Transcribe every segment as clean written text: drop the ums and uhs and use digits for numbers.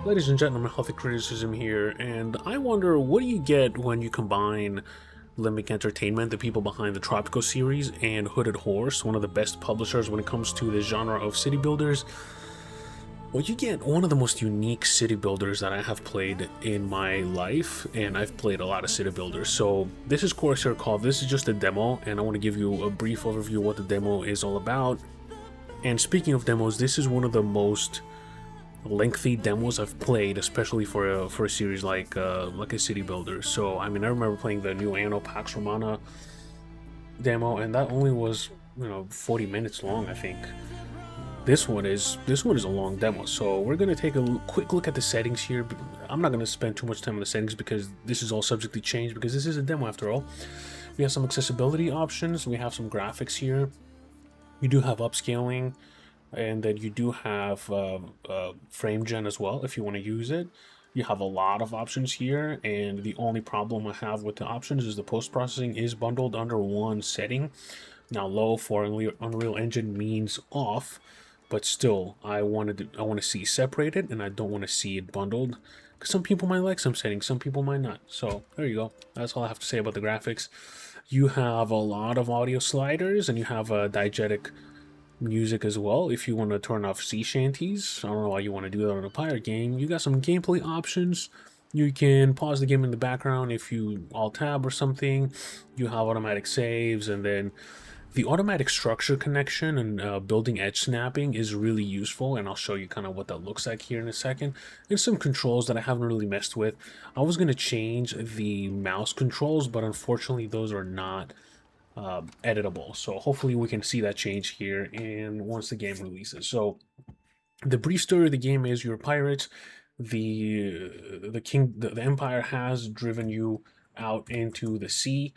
Ladies and gentlemen, Healthy Criticism here, and I wonder, what do you get when you combine Limbic Entertainment, the people behind the Tropico series, and Hooded Horse, one of the best publishers when it comes to the genre of city builders? Well, you get one of the most unique city builders that I have played in my life, and I've played a lot of city builders. So this is Corsair Cove. This is just a demo, and I want to give you a brief overview of what the demo is all about. And speaking of demos, this is one of the most lengthy demos I've played, especially for a series like a city builder. So I mean, I remember playing the new Anno Pax Romana demo, and that only was 40 minutes long, I think. This one is a long demo, so we're gonna take a quick look at the settings here. I'm not gonna spend too much time on the settings because this is all subject to change because this is a demo after all. We have some accessibility options. We have some graphics here. You do have upscaling, and then you do have frame gen as well if you want to use it. You have a lot of options here, and the only problem I have with the options is the post-processing is bundled under one setting. Now low for Unreal Engine means off, but still I want to see separated, and I don't want to see it bundled because some people might like some settings, some people might not. So there you go. That's all I have to say about the graphics. You have a lot of audio sliders, and you have a diegetic music as well. If you want to turn off sea shanties, I don't know why you want to do that on a pirate game. You got some gameplay options. You can pause the game in the background if you alt tab or something. You have automatic saves, and then the automatic structure connection and building edge snapping is really useful, and I'll show you kind of what that looks like here in a second. There's some controls that I haven't really messed with. I was going to change the mouse controls, but unfortunately those are not editable. So hopefully we can see that change here and once the game releases. So the brief story of the game is you're pirates. The empire has driven you out into the sea.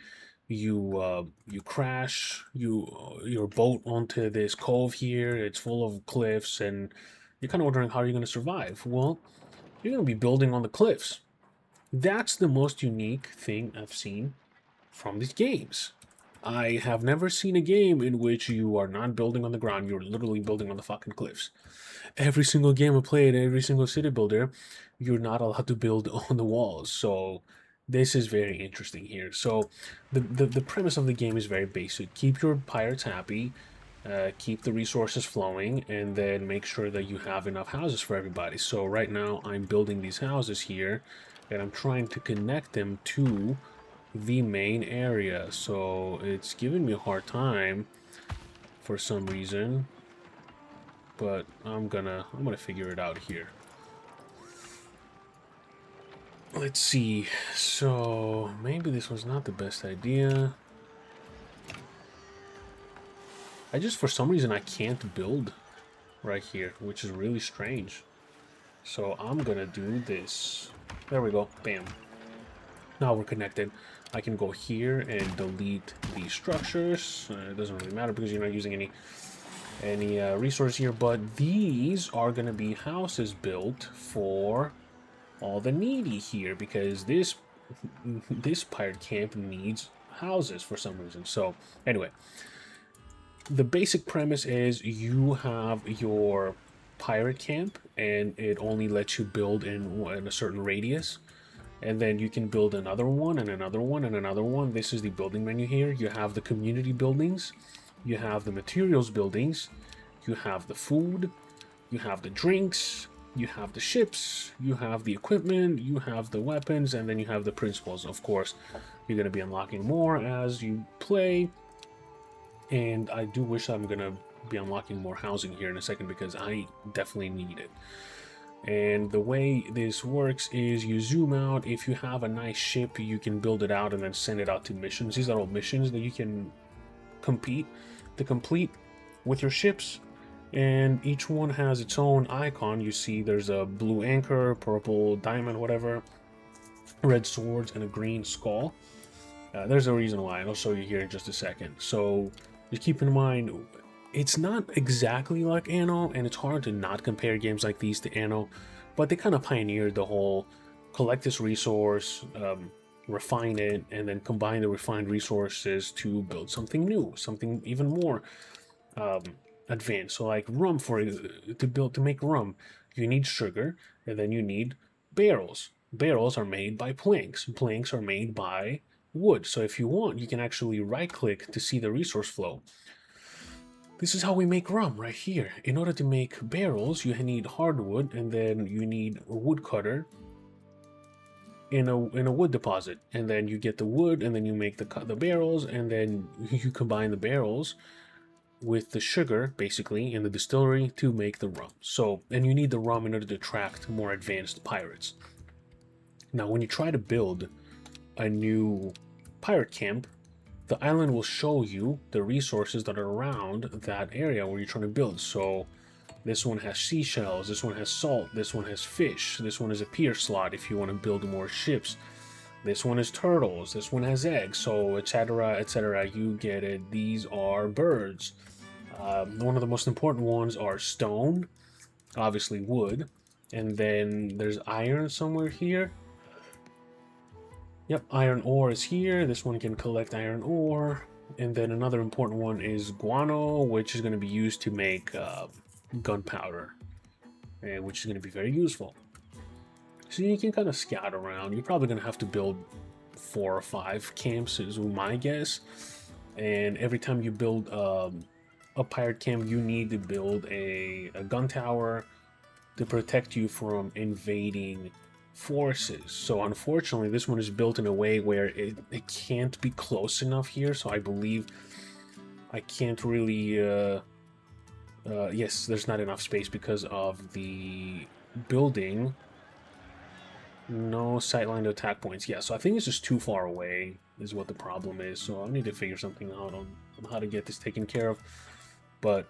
You crash your boat onto this cove here. It's full of cliffs, and you're kind of wondering how you're going to survive. Well, you're going to be building on the cliffs. That's the most unique thing I've seen from these games. I have never seen a game in which you are not building on the ground, you're literally building on the fucking cliffs. Every single game I played, every single city builder, you're not allowed to build on the walls. So this is very interesting here. So the premise of the game is very basic. Keep your pirates happy, keep the resources flowing, and then make sure that you have enough houses for everybody. So right now I'm building these houses here, and I'm trying to connect them to the main area, so it's giving me a hard time for some reason, but I'm gonna figure it out here. Let's see. So maybe this was not the best idea. I just, for some reason, I can't build right here, which is really strange. So I'm gonna do this. There we go. Bam. Now we're connected. I can go here and delete these structures. It doesn't really matter because you're not using any resource here, but these are going to be houses built for all the needy here because this pirate camp needs houses for some reason. So anyway, the basic premise is you have your pirate camp, and it only lets you build in a certain radius. And then you can build another one and another one and another one. This is the building menu here. You have the community buildings, you have the materials buildings, you have the food, you have the drinks, you have the ships, you have the equipment, you have the weapons, and then you have the principles. Of course, you're going to be unlocking more as you play. And I do wish I'm going to be unlocking more housing here in a second because I definitely need it. And the way this works is you zoom out. If you have a nice ship, you can build it out and then send it out to missions. These are all missions that you can complete with your ships. And each one has its own icon. You see there's a blue anchor, purple diamond, whatever, red swords, and a green skull. There's a reason why, and I'll show you here in just a second. So just keep in mind, it's not exactly like Anno, and it's hard to not compare games like these to Anno, but they kind of pioneered the whole collect this resource, refine it, and then combine the refined resources to build something new, something even more advanced. So like rum, to make rum, you need sugar, and then you need barrels. Barrels are made by planks. Planks are made by wood. So if you want, you can actually right-click to see the resource flow. This is how we make rum right here. In order to make barrels, you need hardwood, and then you need a woodcutter in a wood deposit, and then you get the wood, and then you make the barrels, and then you combine the barrels with the sugar basically in the distillery to make the rum. So, and you need the rum in order to attract more advanced pirates. Now, when you try to build a new pirate camp, the island will show you the resources that are around that area where you're trying to build. So this one has seashells, this one has salt, this one has fish, this one is a pier slot if you want to build more ships. This one is turtles, this one has eggs, so etc, etc, you get it. These are birds. One of the most important ones are stone, obviously wood, and then there's iron somewhere here. Yep, iron ore is here. This one can collect iron ore. And then another important one is guano, which is going to be used to make gunpowder, which is going to be very useful. So you can kind of scout around. You're probably going to have to build 4 or 5 camps, is my guess. And every time you build a pirate camp, you need to build a gun tower to protect you from invading forces. So unfortunately, this one is built in a way where it can't be close enough here. So I believe I can't really... yes, there's not enough space because of the building. No sightline to attack points. Yeah, so I think it's just too far away is what the problem is. So I need to figure something out on how to get this taken care of. But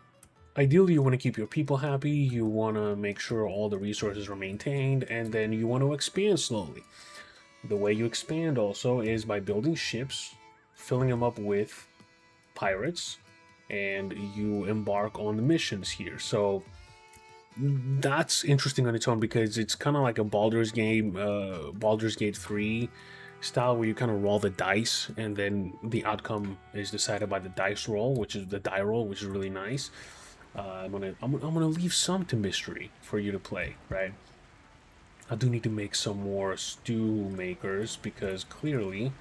ideally, you want to keep your people happy, you want to make sure all the resources are maintained, and then you want to expand slowly. The way you expand also is by building ships, filling them up with pirates, and you embark on the missions here. So that's interesting on its own because it's kind of like a Baldur's Gate 3 style where you kind of roll the dice and then the outcome is decided by the dice roll, which is the die roll, which is really nice. I'm gonna leave some to mystery for you to play, right? I do need to make some more stew makers because clearly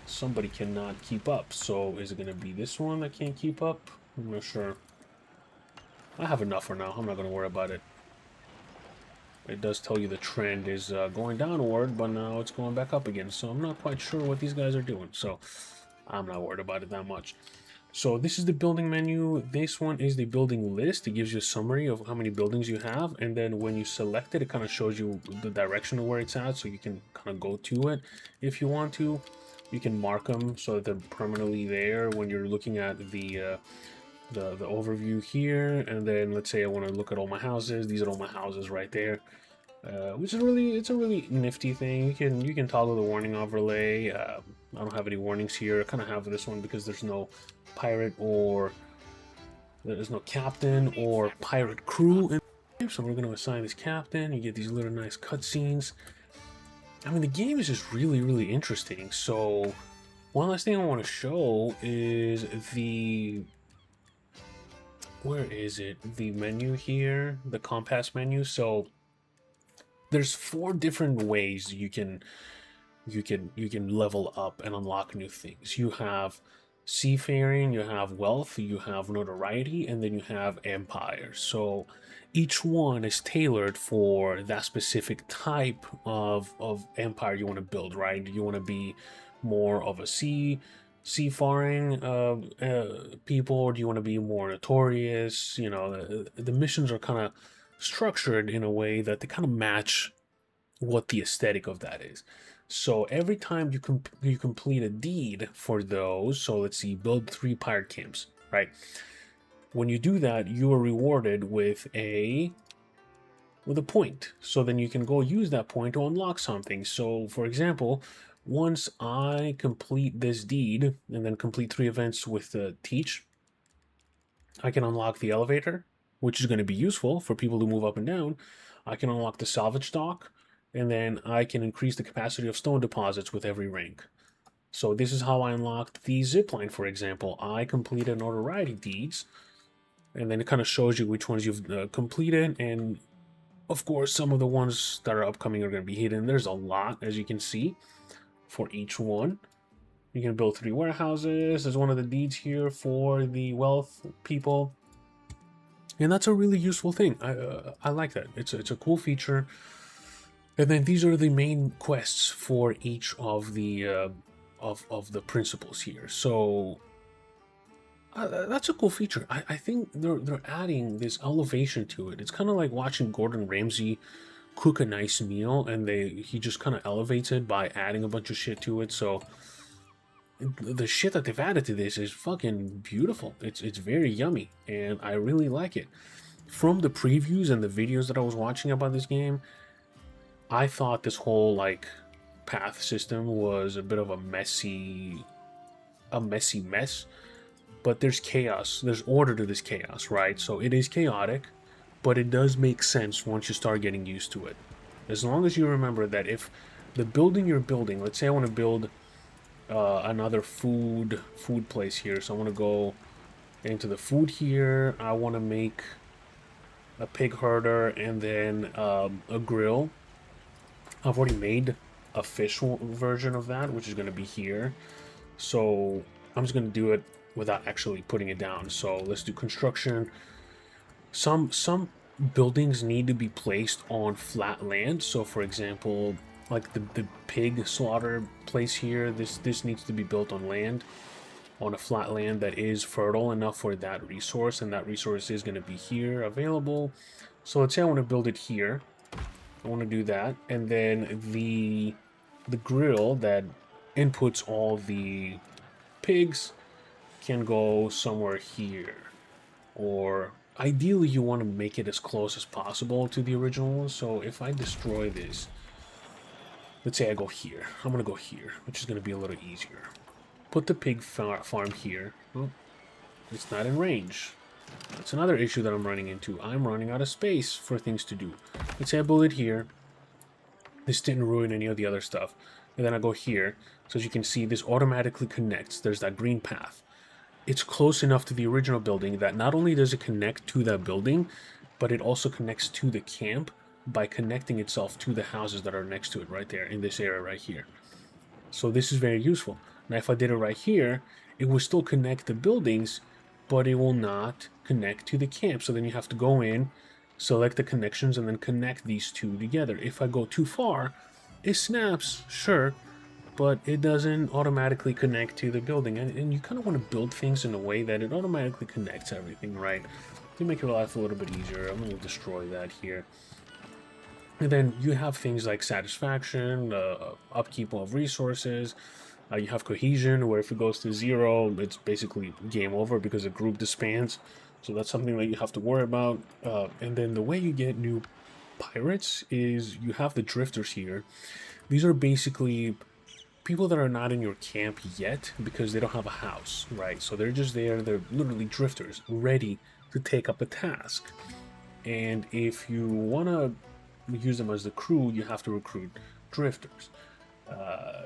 somebody cannot keep up. So is it gonna be this one that can't keep up? I'm not sure. I have enough for now. I'm not gonna worry about it. It does tell you the trend is going downward, but now it's going back up again. So I'm not quite sure what these guys are doing. So I'm not worried about it that much. So this is the building menu. This one is the building list. It gives you a summary of how many buildings you have. And then when you select it, it kind of shows you the direction of where it's at. So you can kind of go to it if you want to. You can mark them so that they're permanently there when you're looking at the overview here. And then let's say I want to look at all my houses. These are all my houses right there. Which is it's a really nifty thing. You can toggle the warning overlay. I don't have any warnings here. I kind of have this one because there's no pirate or there's no captain or pirate crew. So we're going to assign this captain. You get these little nice cutscenes. I mean, the game is just really, really interesting. So one last thing I want to show is where is it? The menu here, the compass menu. So there's 4 different ways you can level up and unlock new things. You have seafaring, you have wealth, you have notoriety, and then you have empire. So each one is tailored for that specific type of empire you want to build, right? You want to be more of a seafaring people, or do you want to be more notorious? You know, the missions are kind of structured in a way that they kind of match what the aesthetic of that is. So every time you complete a deed for those, so let's see, build 3 pirate camps, right? When you do that, you are rewarded with a point. So then you can go use that point to unlock something. So for example, once I complete this deed and then complete 3 events with the teach, I can unlock the elevator, which is going to be useful for people to move up and down. I can unlock the salvage dock, and then I can increase the capacity of stone deposits with every rank. So this is how I unlocked the zipline, for example. I completed notoriety deeds, and then it kind of shows you which ones you've completed, and Of course, some of the ones that are upcoming are going to be hidden. There's a lot, as you can see, for each one. You can build 3 warehouses. There's one of the deeds here for the wealth people. And that's a really useful thing. I like that. It's a cool feature. And then these are the main quests for each of the principles here. So that's a cool feature. I think they're adding this elevation to it. It's kind of like watching Gordon Ramsay cook a nice meal, and he just kind of elevates it by adding a bunch of shit to it. So the shit that they've added to this is fucking beautiful. It's very yummy, and I really like it. From the previews and the videos that I was watching about this game, I thought this whole like path system was a bit of a messy mess. But there's chaos. There's order to this chaos, right? So it is chaotic, but it does make sense once you start getting used to it. As long as you remember that if the building you're building, let's say I want to build another food place here. So I want to go into the food here. I want to make a pig herder and then a grill. I've already made a fish version of that, which is going to be here. So I'm just going to do it without actually putting it down. So let's do construction. Some buildings need to be placed on flat land. So for example, like the pig slaughter place here, this needs to be built on land, on a flat land that is fertile enough for that resource, and that resource is going to be here available. So let's say I want to build it here. I want to do that, and then the grill that inputs all the pigs can go somewhere here. Or ideally you want to make it as close as possible to the original. So if I destroy this, let's say I go here, I'm gonna go here, which is gonna be a little easier. Put the pig farm here. Well, it's not in range. That's another issue that I'm running into. I'm running out of space for things to do. Let's say I build it here. This didn't ruin any of the other stuff. And then I go here. So as you can see, this automatically connects. There's that green path. It's close enough to the original building that not only does it connect to that building, but it also connects to the camp by connecting itself to the houses that are next to it right there in this area right here. So this is very useful. Now if I did it right here, it will still connect the buildings, but it will not connect to the camp. So then you have to go in, select the connections, and then connect these two together. If I go too far, it snaps, sure, but it doesn't automatically connect to the building. And you kind of want to build things in a way that it automatically connects everything, right? To make your life a little bit easier. I'm going to destroy that here. And then you have things like satisfaction, upkeep of resources. You have cohesion, where if it goes to 0, it's basically game over because the group disbands. So that's something that you have to worry about. And then the way you get new pirates is you have the drifters here. These are basically people that are not in your camp yet because they don't have a house, right? So they're just there. They're literally drifters, ready to take up a task. And if you want to use them as the crew, you have to recruit drifters.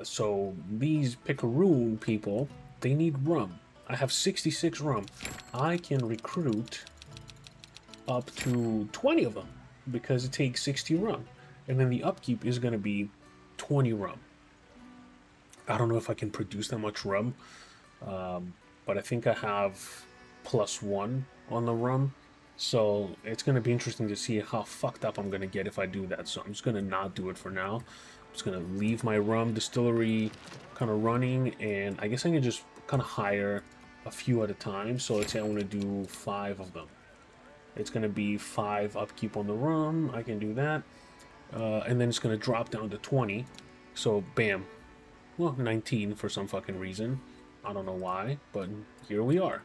So these picaroon people, they need rum. I have 66 rum. I can recruit up to 20 of them because it takes 60 rum. And then the upkeep is going to be 20 rum. I don't know if I can produce that much rum, but I think I have +1 on the rum. So it's going to be interesting to see how fucked up I'm going to get if I do that. So I'm just going to not do it for now. I'm just going to leave my rum distillery kind of running, and I guess I can just kind of hire a few at a time. So let's say I want to do 5 of them. It's going to be 5 upkeep on the rum. I can do that. And then it's going to drop down to 20. So bam. Well, 19 for some fucking reason. I don't know why, but here we are.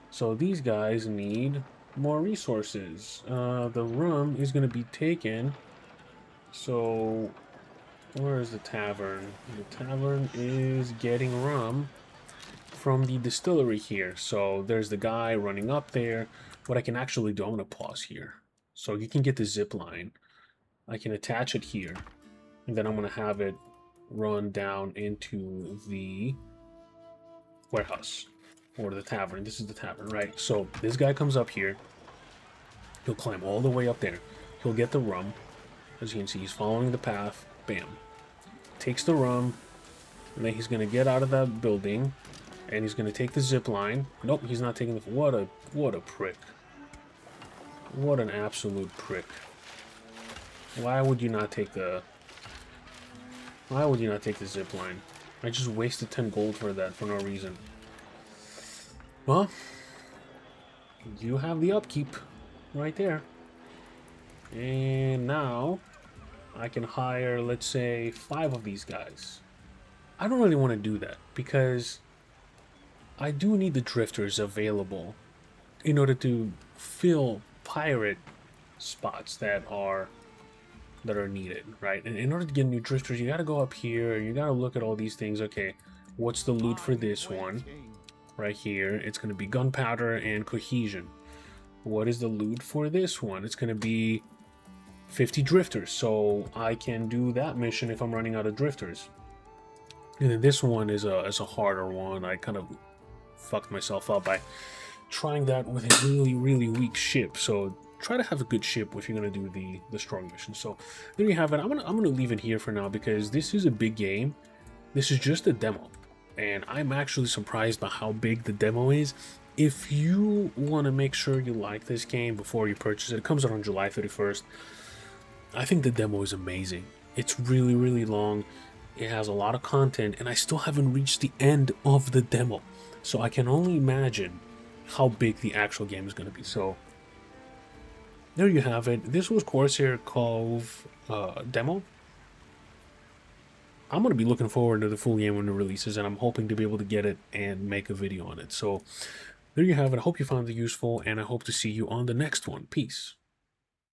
So these guys need more resources. The rum is going to be taken. So where is the tavern? The tavern is getting rum from the distillery here. So there's the guy running up there. What I can actually do, I'm going to pause here. So you can get the zip line. I can attach it here. And then I'm going to have it run down into the warehouse or the tavern. This is the tavern, right? So this guy comes up here. He'll climb all the way up there. he'll get the rum. As you can see, he's following the path. Bam. Takes the rum. And then he's going to get out of that building. And he's going to take the zip line. Nope, he's not taking the... What a prick. What an absolute prick. Why would you not take the... Why would you not take the zip line? I just wasted 10 gold for that for no reason. Well, you have the upkeep right there. And now I can hire, let's say, 5 of these guys. I don't really want to do that because I do need the drifters available in order to fill pirate spots that are needed, right? And in order to get new drifters, you got to go up here. You got to look at all these things. Okay, what's the loot for this one? Right here, it's going to be gunpowder and cohesion. What is the loot for this one? It's going to be 50 drifters, so I can do that mission if I'm running out of drifters. And then this one is a harder one. I kind of fucked myself up by trying that with a really weak ship. So try to have a good ship if you're gonna do the strong mission. So there you have it. I'm gonna leave it here for now because this is a big game. This is just a demo, and I'm actually surprised by how big the demo is. If you want to make sure you like this game before you purchase it, it comes out on July 31st. I think the demo is amazing. It's really long. It has a lot of content, and I still haven't reached the end of the demo. So I can only imagine how big the actual game is going to be. So there you have it. This was Corsair Cove demo. I'm going to be looking forward to the full game when it releases, and I'm hoping to be able to get it and make a video on it. So there you have it. I hope you found it useful, and I hope to see you on the next one. Peace.